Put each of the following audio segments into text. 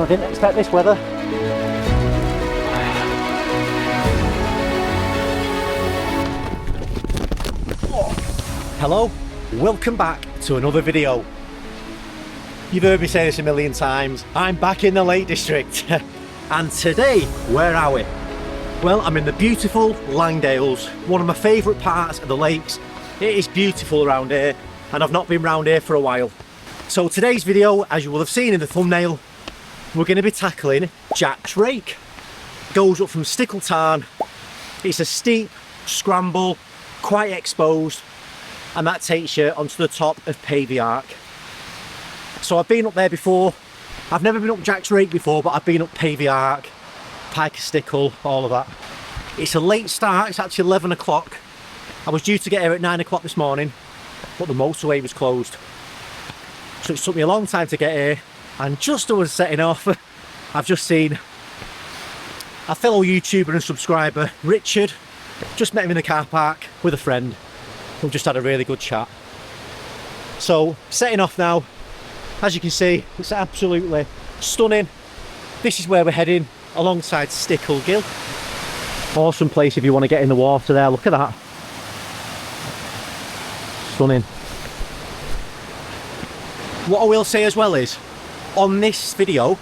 I didn't expect this weather. Hello, welcome back to another video. You've heard me say this a million times, I'm back in the Lake District. And today, where are we? Well, I'm in the beautiful Langdales, one of my favourite parts of the lakes. It is beautiful around here, and I've not been around here for a while. So today's video, as you will have seen in the thumbnail, we're going to be tackling Jack's Rake. Goes up from Stickle Tarn. It's a steep scramble, quite exposed, and that takes you onto the top of Pavey Ark. So I've been up there before. I've never been up Jack's Rake before, but I've been up Pavey Ark, Pike of Stickle, all of that. It's a late start, it's actually 11 o'clock. I was due to get here at 9 o'clock this morning, but the motorway was closed. So it took me a long time to get here, and just as I was setting off, I've just seen a fellow YouTuber and subscriber, Richard. Just met him in the car park with a friend. We've just had a really good chat. So setting off now. As you can see, it's absolutely stunning. This is where we're heading, alongside Stickle Ghyll. Awesome place if you want to get in the water there. Look at that. Stunning. What I will say as well is, on this video,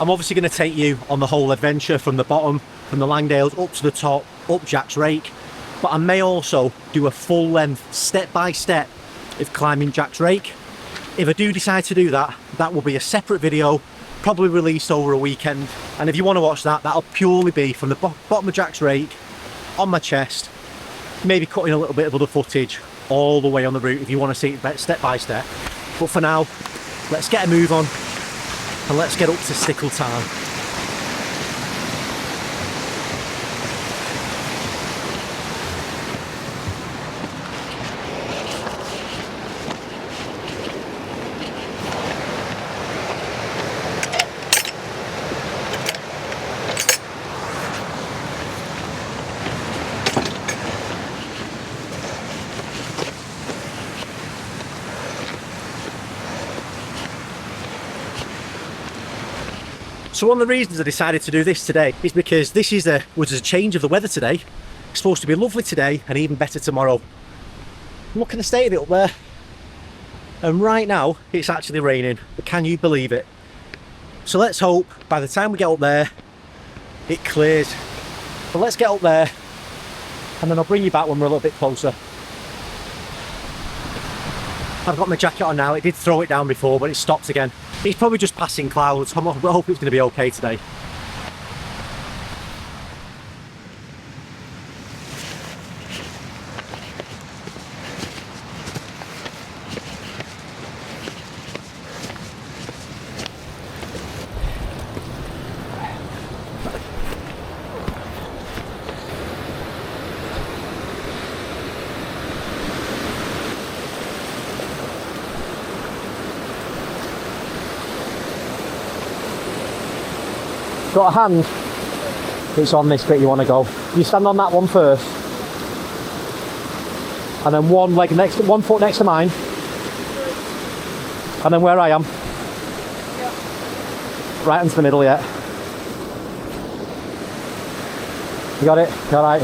I'm obviously going to take you on the whole adventure from the bottom, from the Langdales up to the top, up Jack's Rake. But I may also do a full length, step by step, of climbing Jack's Rake. If I do decide to do that, that will be a separate video, probably released over a weekend. And if you want to watch that, that'll purely be from the bottom of Jack's Rake, on my chest, maybe cutting a little bit of other footage all the way on the route if you want to see it step by step. But for now, let's get a move on and let's get up to Stickle Tarn. So one of the reasons I decided to do this today is because this is was a change of the weather today. It's supposed to be lovely today and even better tomorrow. Look at the state of it up there. And right now it's actually raining. Can you believe it? So let's hope by the time we get up there it clears. But let's get up there and then I'll bring you back when we're a little bit closer. I've got my jacket on now. It did throw it down before, but it stopped again. It's probably just passing clouds. I hope it's going to be okay today. Got a hand, it's on this bit you want to go. You stand on that one first, and then one foot next to mine, and then where I am, right into the middle. Yeah, you got it. All right.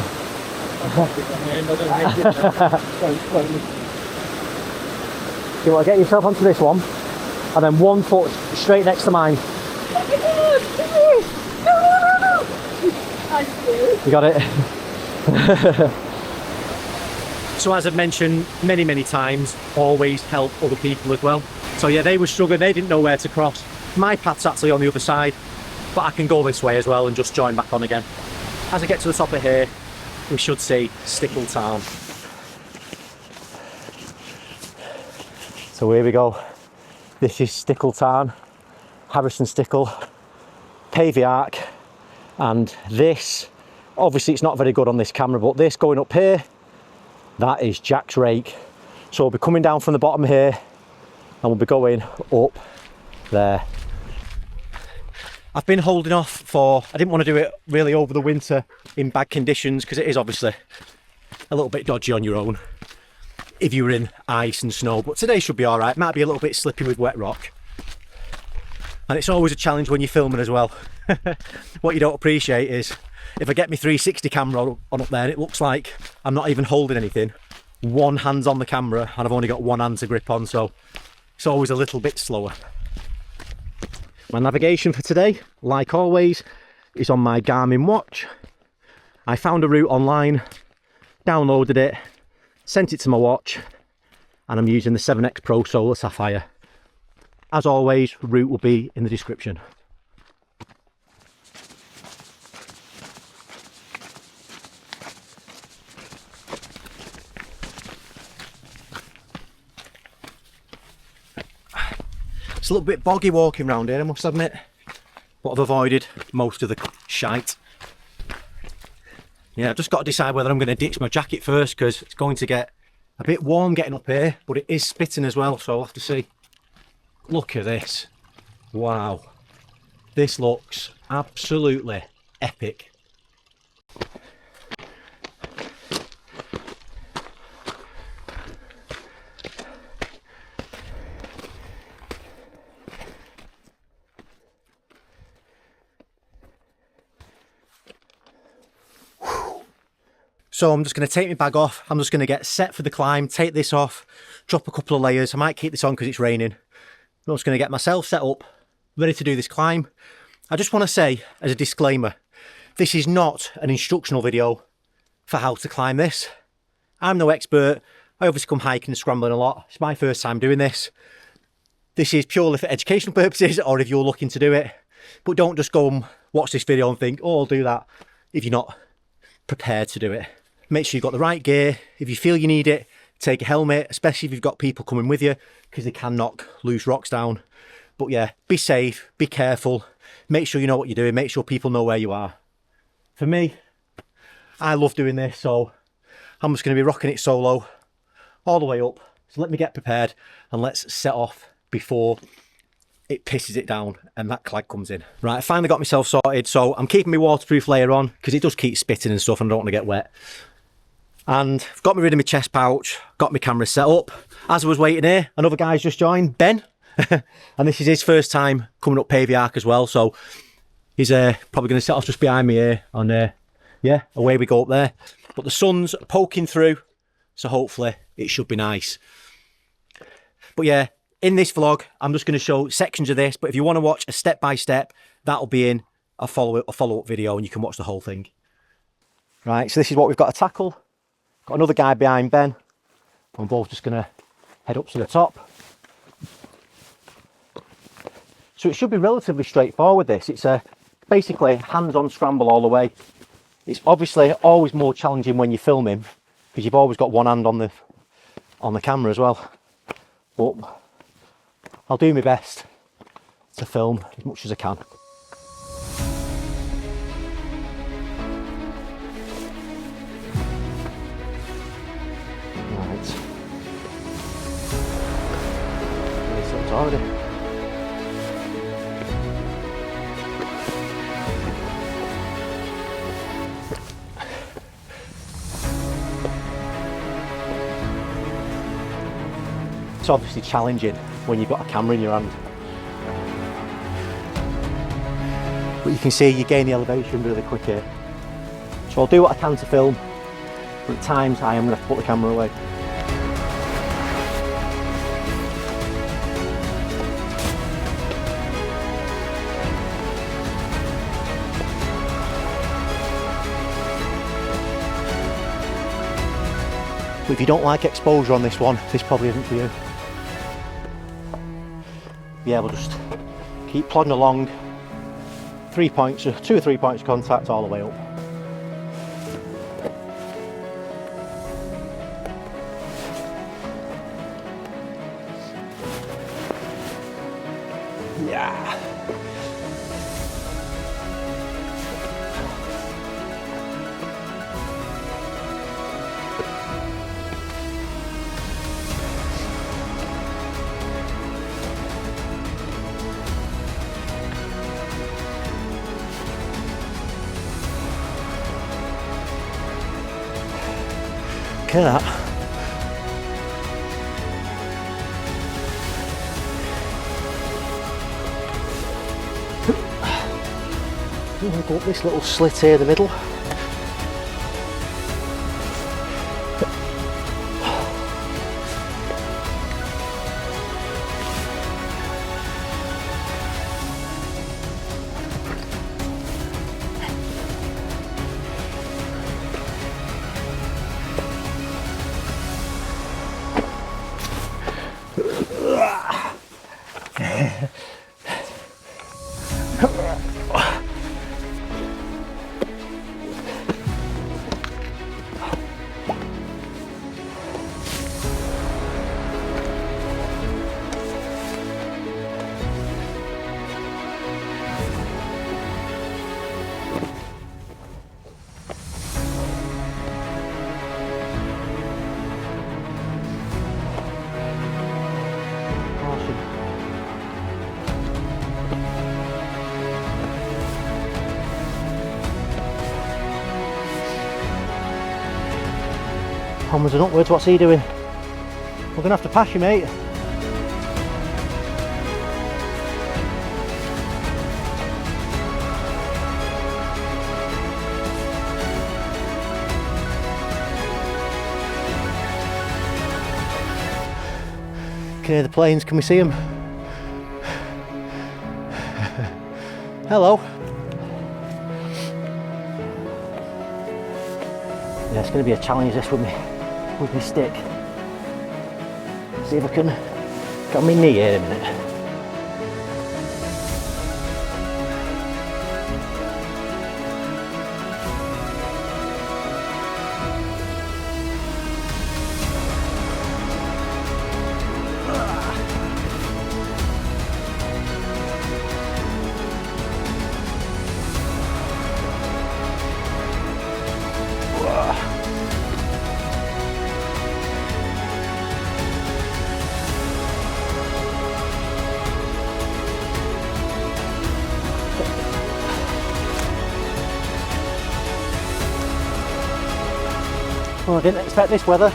You want to get yourself onto this one, and then one foot straight next to mine. You got it. So as I've mentioned many times, always help other people as well. So yeah, they were struggling, they didn't know where to cross. My path's actually on the other side, but I can go this way as well and just join back on again. As I get to the top of here, we should see Stickle Tarn. So here we go. This is Stickle Tarn, Harrison Stickle, Pavey Ark, and this, obviously it's not very good on this camera, but this going up here, that is Jack's Rake. So we'll be coming down from the bottom here and we'll be going up there. I've been holding off for, I didn't want to do it really over the winter in bad conditions because it is obviously a little bit dodgy on your own if you were in ice and snow, but today should be all right. Might be a little bit slippy with wet rock. And it's always a challenge when you're filming as well. What you don't appreciate is if I get my 360 camera on up there and it looks like I'm not even holding anything, one hand's on the camera and I've only got one hand to grip on, so it's always a little bit slower. My navigation for today, like always, is on my Garmin watch. I found a route online, downloaded it, sent it to my watch, and I'm using the 7X Pro Solar Sapphire. As always, route will be in the description. It's a little bit boggy walking around here, I must admit, but I've avoided most of the shite. Yeah, I've just got to decide whether I'm going to ditch my jacket first, because it's going to get a bit warm getting up here, but it is spitting as well, so I'll have to see. Look at this. Wow. This looks absolutely epic. So I'm just going to take my bag off. I'm just going to get set for the climb, take this off, drop a couple of layers. I might keep this on because it's raining. I'm just going to get myself set up, ready to do this climb. I just want to say, as a disclaimer, this is not an instructional video for how to climb this. I'm no expert. I obviously come hiking and scrambling a lot. It's my first time doing this. This is purely for educational purposes, or if you're looking to do it. But don't just go and watch this video and think, oh, I'll do that, if you're not prepared to do it. Make sure you've got the right gear. If you feel you need it, take a helmet, especially if you've got people coming with you, because they can knock loose rocks down. But yeah, be safe, be careful, make sure you know what you're doing, make sure people know where you are. For me, I love doing this, so I'm just going to be rocking it solo all the way up. So let me get prepared and let's set off before it pisses it down and that clag comes in. Right, I finally got myself sorted, so I'm keeping my waterproof layer on because it does keep spitting and stuff and I don't want to get wet. And I've got rid of my chest pouch, got my camera set up. As I was waiting here, another guy's just joined, Ben. And this is his first time coming up Pavey Ark as well, so he's probably going to set off just behind me here. And yeah, away we go up there. But the sun's poking through, so hopefully it should be nice. But yeah, in this vlog, I'm just going to show sections of this, but if you want to watch a step-by-step, that'll be in a follow-up video and you can watch the whole thing. Right, so this is what we've got to tackle. Got another guy behind Ben. We're both just going to head up to the top. So it should be relatively straightforward, this. It's basically hands-on scramble all the way. It's obviously always more challenging when you're filming because you've always got one hand on the camera as well. But I'll do my best to film as much as I can. Already. It's obviously challenging when you've got a camera in your hand. But you can see you gain the elevation really quick here. So I'll do what I can to film, but at times I am going to have to put the camera away. But if you don't like exposure on this one, this probably isn't for you. Yeah, we'll just keep plodding along. 2 or 3 points of contact all the way up. Yeah. Look at that. I'm going to go up this little slit here in the middle. Onwards and upwards, what's he doing? We're going to have to pass you, mate. Can hear the planes, can we see them? Hello. Yeah, it's going to be a challenge this with my stick. See if I can get on my knee here in a minute. Well, I didn't expect this weather.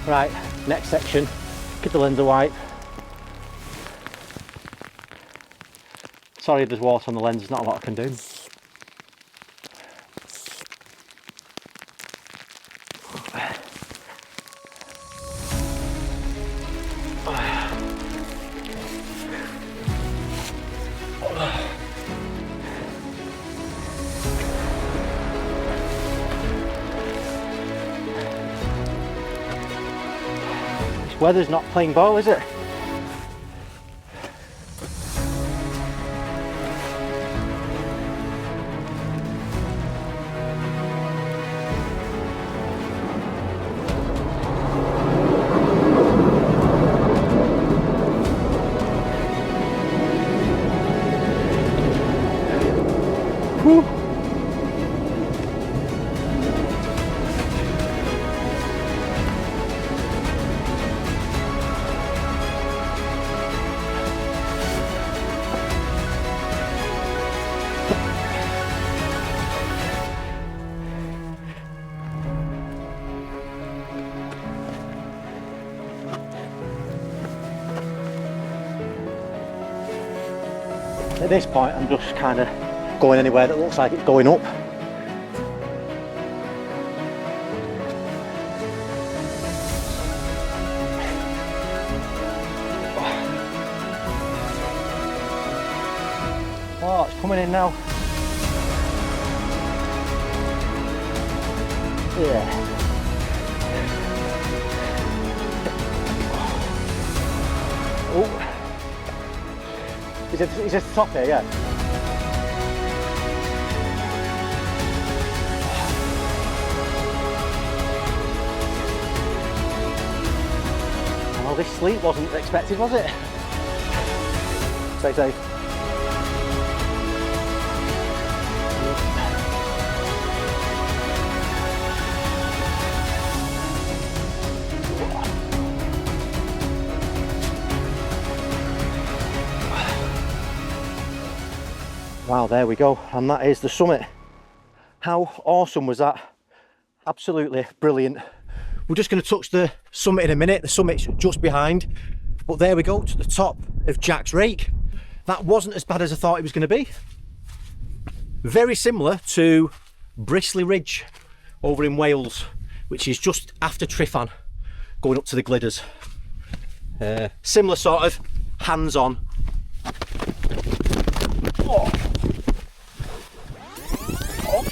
Right, next section, get the lens wipe. Sorry if there's water on the lens, there's not a lot I can do. Weather's not playing ball, is it? Whew. At this point I'm just kind of going anywhere that looks like it's going up. Oh, it's coming in now. Yeah. Oh. Is it the top here, yeah? Well, this sleep wasn't expected, was it? Stay safe. Wow, there we go, and that is the summit. How awesome was that? absolutely brilliant. We're just going to touch the summit in a minute. The summit's just behind, but there we go, to the top of Jack's Rake. That wasn't as bad as I thought it was going to be. Very similar to Bristly Ridge over in Wales, which is just after Tryfan, going up to the Glidders. Similar sort of hands-on. Oh. Oh.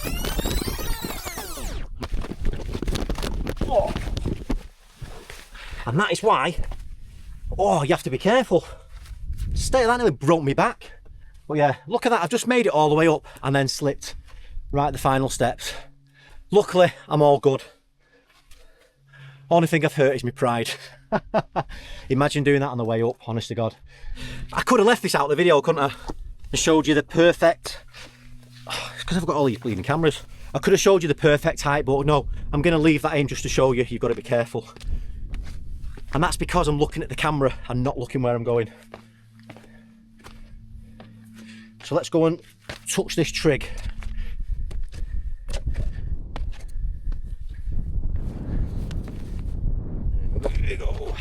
Oh. And that is why, you have to be careful. State of that nearly broke me back. But yeah, look at that, I've just made it all the way up and then slipped right at the final steps. Luckily, I'm all good. Only thing I've hurt is my pride. Imagine doing that on the way up, honest to God. I could have left this out of the video, couldn't I? And showed you the perfect... It's because I've got all these bleeding cameras. I could have showed you the perfect height, but no, I'm going to leave that in just to show you. You've got to be careful. And that's because I'm looking at the camera and not looking where I'm going. So let's go and touch this trig. There we go.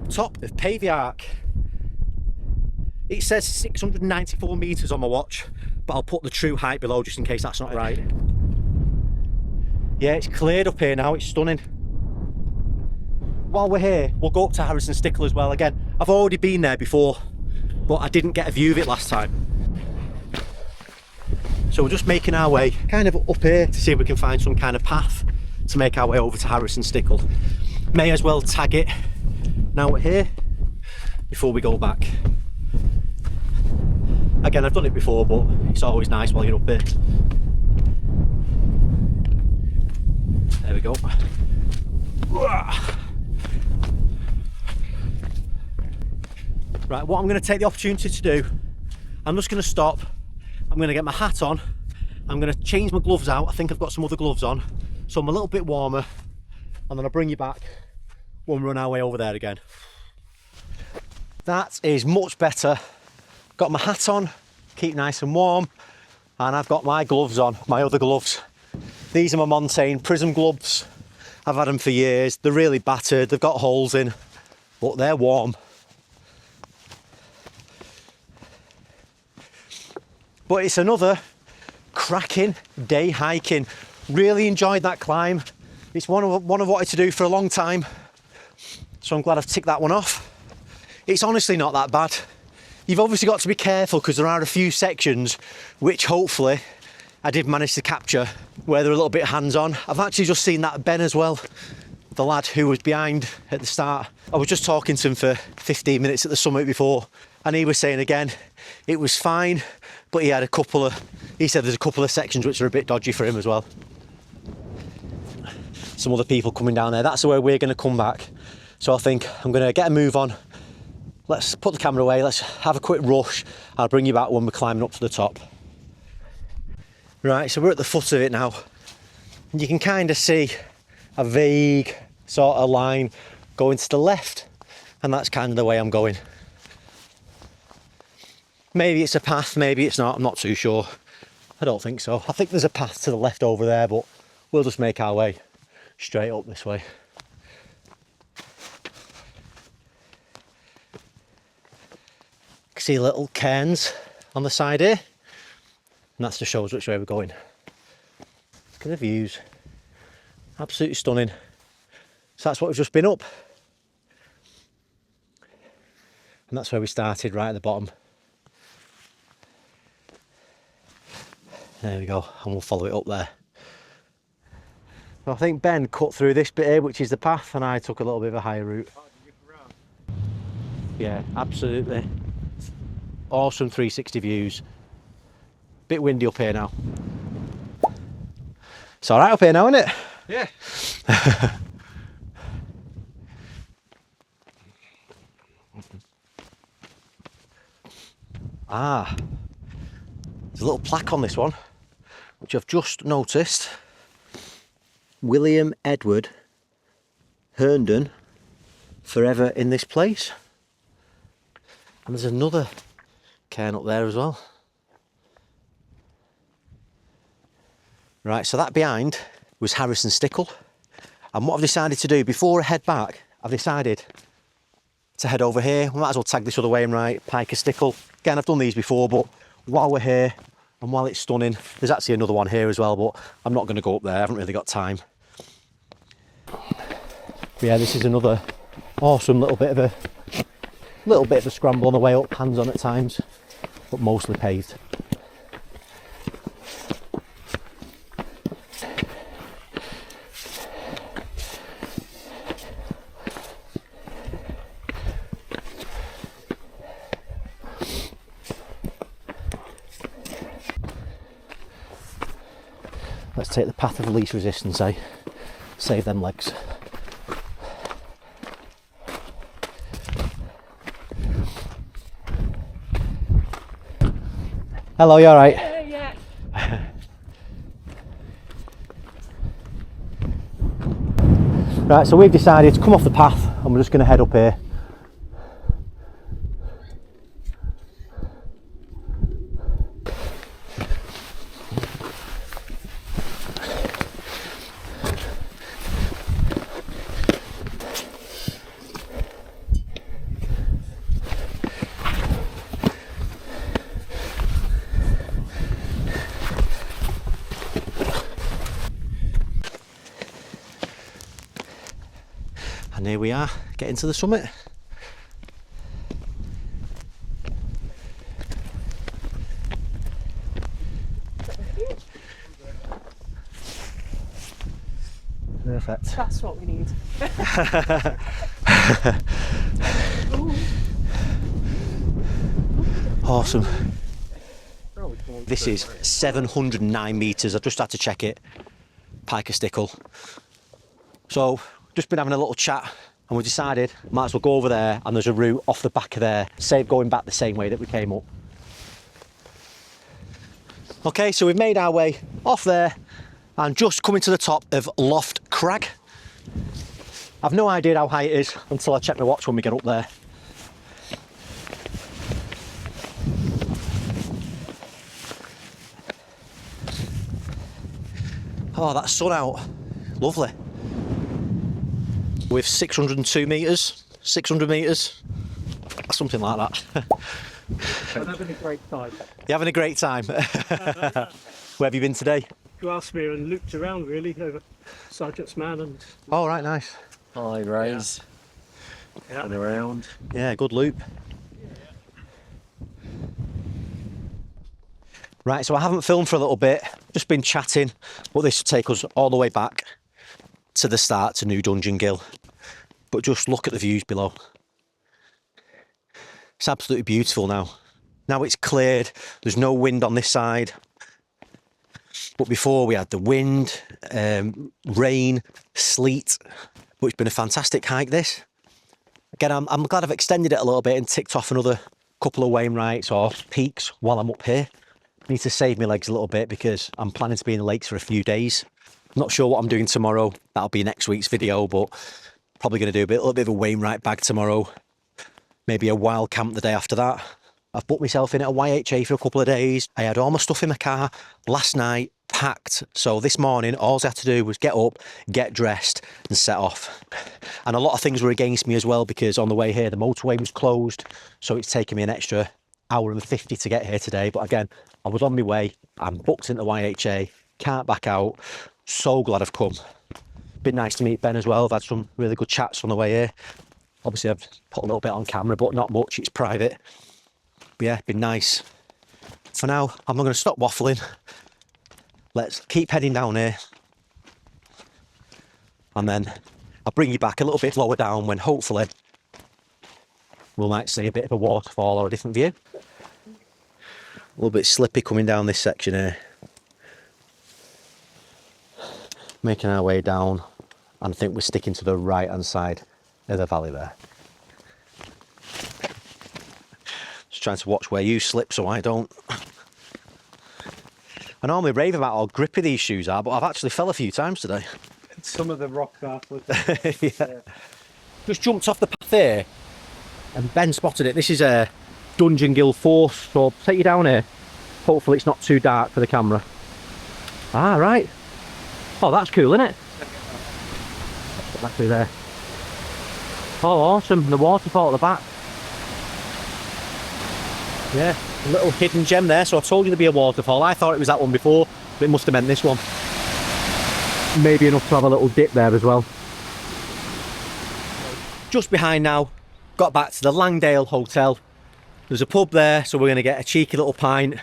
Top of Pavey Ark. It says 694 metres on my watch, but I'll put the true height below just in case that's not right. Yeah, it's cleared up here now, it's stunning. While we're here, we'll go up to Harrison Stickle as well. Again, I've already been there before, but I didn't get a view of it last time. So we're just making our way kind of up here to see if we can find some kind of path to make our way over to Harrison Stickle. May as well tag it now we're here before we go back. Again, I've done it before, but it's always nice while you're up here. There we go. Right, what I'm going to take the opportunity to do, I'm just going to stop, I'm going to get my hat on, I'm going to change my gloves out. I think I've got some other gloves on, so I'm a little bit warmer, and then I'll bring you back when we run our way over there again. That is much better. Got my hat on, keep nice and warm, and I've got my gloves on, my other gloves. These are my Montane Prism gloves. I've had them for years. They're really battered, they've got holes in, but they're warm. But it's another cracking day hiking. Really enjoyed that climb. It's one I've wanted to do for a long time, so I'm glad I've ticked that one off. It's honestly not that bad. You've obviously got to be careful because there are a few sections which hopefully I did manage to capture where they're a little bit hands-on. I've actually just seen that Ben as well, the lad who was behind at the start. I was just talking to him for 15 minutes at the summit before, and he was saying again, it was fine, but he said there's a couple of sections which are a bit dodgy for him as well. Some other people coming down there. That's where we're going to come back. So I think I'm going to get a move on. Let's put the camera away, let's have a quick rush. I'll bring you back when we're climbing up to the top. Right, so we're at the foot of it now. You can kind of see a vague sort of line going to the left, and that's kind of the way I'm going. Maybe it's a path, maybe it's not, I'm not too sure. I don't think so. I think there's a path to the left over there, but we'll just make our way straight up this way. See little cairns on the side here, and that's to show us which way we're going. Look at the views, absolutely stunning. So that's what we've just been up, and that's where we started, right at the bottom. There we go, and we'll follow it up there. So I think Ben cut through this bit here, which is the path, and I took a little bit of a higher route. Yeah, absolutely. Awesome 360 views. Bit windy up here now. It's all right up here now, isn't it? Yeah. There's a little plaque on this one, which I've just noticed. William Edward Herndon, forever in this place. And there's another cairn up there as well. Right, so that behind was Harrison Stickle. And what I've decided to do, before I head back, I've decided to head over here. We might as well tag this other way and right, Pike of Stickle. Again, I've done these before, but while we're here and while it's stunning, there's actually another one here as well, but I'm not going to go up there. I haven't really got time. But yeah, this is another awesome little bit of a scramble on the way up, hands on at times, but mostly paved. Let's take the path of least resistance, eh? Save them legs. Hello, you alright? Yeah. Right, so we've decided to come off the path and we're just going to head up here. And here we are, getting to the summit. Perfect. That's what we need. Awesome. This is 709 metres. I've just had to check it. Pike of Stickle. So, just been having a little chat and we decided might as well go over there, and there's a route off the back of there, save going back the same way that we came up. Okay, so we've made our way off there and just coming to the top of Loft Crag. I've no idea how high it is until I check my watch when we get up there. Oh, that sun out, lovely. With 602 metres, 600 metres, something like that. I'm having a great time. You're having a great time. Where have you been today? Grasmere and looped around really over Sergeant's Man and... Oh, right, nice. Hi, Rose. Yeah. And around. Yeah, good loop. Right, so I haven't filmed for a little bit, just been chatting, but this will take us all the way back to the start to New Dungeon Ghyll. But just look at the views below. It's absolutely beautiful now. Now it's cleared, there's no wind on this side. But before we had the wind, rain, sleet, but it's been a fantastic hike this. Again, I'm glad I've extended it a little bit and ticked off another couple of Wainwrights or peaks while I'm up here. I need to save my legs a little bit because I'm planning to be in the lakes for a few days. I'm not sure what I'm doing tomorrow. That'll be next week's video, but probably going to do a little bit of a Wainwright bag tomorrow. Maybe a wild camp the day after that. I've booked myself in at a YHA for a couple of days. I had all my stuff in my car last night, packed. So this morning, all I had to do was get up, get dressed and set off. And a lot of things were against me as well because on the way here, the motorway was closed. So it's taken me an extra hour and 50 to get here today. But again, I was on my way. I'm booked into YHA, can't back out. So glad I've come. Been nice to meet Ben as well. I've had some really good chats on the way here. Obviously, I've put a little bit on camera, but not much. It's private. But yeah, been nice. For now, I'm not going to stop waffling. Let's keep heading down here. And then I'll bring you back a little bit lower down when hopefully we might see a bit of a waterfall or a different view. A little bit slippy coming down this section here. Making our way down, and I think we're sticking to the right hand side of the valley there. Just trying to watch where you slip so I don't. I normally rave about how grippy these shoes are, but I've actually fell a few times today. Some of the rock afterwards. Yeah. Just jumped off the path here and Ben spotted it. This is a Dungeon Ghyll Force, so I'll take you down here. Hopefully it's not too dark for the camera. Ah, right. Oh, that's cool, isn't it? Back through there. Oh, awesome. The waterfall at the back. Yeah, a little hidden gem there. So I told you there'd be a waterfall. I thought it was that one before, but it must have meant this one. Maybe enough to have a little dip there as well. Just behind now, got back to the Langdale Hotel. There's a pub there, so we're going to get a cheeky little pint.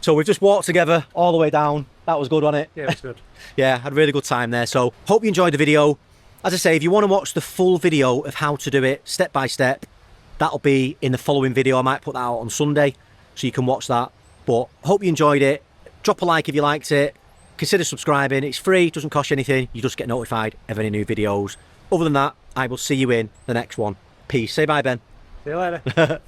So we've just walked together all the way down. That was good, wasn't it? Yeah, it was good. Yeah, had a really good time there. So hope you enjoyed the video. As I say, if you want to watch the full video of how to do it step by step, that'll be in the following video. I might put that out on Sunday, so you can watch that. But hope you enjoyed it. Drop a like if you liked it. Consider subscribing. It's free, doesn't cost you anything. You just get notified of any new videos. Other than that, I will see you in the next one. Peace. Say bye, Ben. See you later.